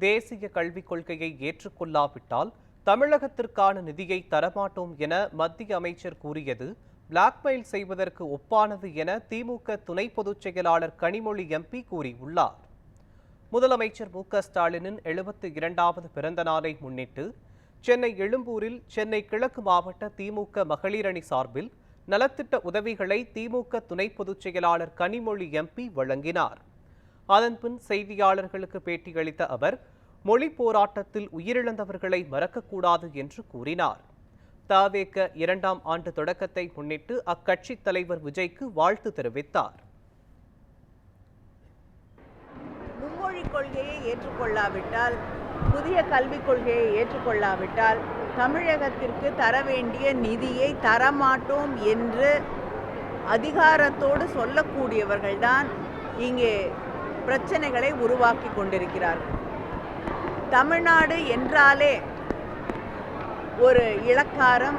தேசிய கல்விக் கொள்கையை ஏற்றுக்கொள்ளாவிட்டால் தமிழகத்திற்கான நிதியை தரமாட்டோம் என மத்திய அமைச்சர் கூறியது பிளாக்மெயில் செய்வதற்கு ஒப்பானது என திமுக துணை பொதுச் செயலாளர் கனிமொழி எம்பி கூறியுள்ளார். முதலமைச்சர் மு.க.ஸ்டாலினின் 72வது பிறந்த நாளை முன்னிட்டு சென்னை எழும்பூரில் சென்னை கிழக்கு மாவட்ட திமுக மகளிர் அணி சார்பில் நலத்திட்ட உதவிகளை திமுக துணை பொதுச் செயலாளர் கனிமொழி எம்பி வழங்கினார். அதன்பின் செய்தியாளர்களுக்கு பேட்டியளித்த அவர் மொழி போராட்டத்தில் உயிரிழந்தவர்களை மறக்கக்கூடாது என்று கூறினார். தவேக 2ஆம் ஆண்டு தொடக்கத்தை முன்னிட்டு அக்கட்சி தலைவர் விஜய்க்கு வாழ்த்து தெரிவித்தார். மும்மொழிக் கொள்கையை ஏற்றுக்கொள்ளாவிட்டால், புதிய கல்விக் கொள்கையை ஏற்றுக்கொள்ளாவிட்டால் தமிழகத்திற்கு தர வேண்டிய நிதியை தரமாட்டோம் என்று அதிகாரத்தோடு சொல்லக்கூடியவர்கள்தான் இங்கே பிரச்சனைகளை உருவாக்கி கொண்டிருக்கிறார்கள். தமிழ்நாடு என்றாலே ஒரு இளக்காரம்,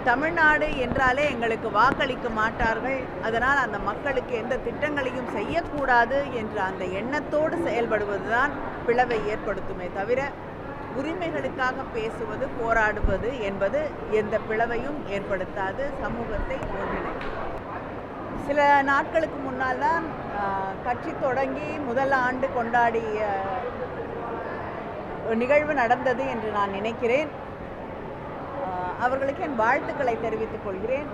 தமிழ்நாடு என்றாலே எங்களுக்கு வாக்களிக்க மாட்டார்கள், அதனால் அந்த மக்களுக்கு எந்த திட்டங்களையும் செய்யக்கூடாது என்ற அந்த எண்ணத்தோடு செயல்படுவதுதான் பிளவை ஏற்படுத்துமே தவிர உரிமைகளுக்காக பேசுவது, போராடுவது என்பது எந்த பிளவையும் ஏற்படுத்தாது, சமூகத்தை ஒன்றிணைக்கும். சில நாட்களுக்கு முன்னால் தான் கட்சி தொடங்கி முதல் ஆண்டு கொண்டாடிய நிகழ்வு நடந்தது என்று நான் நினைக்கிறேன். அவர்களுக்கு என் வாழ்த்துக்களை தெரிவித்துக் கொள்கிறேன்.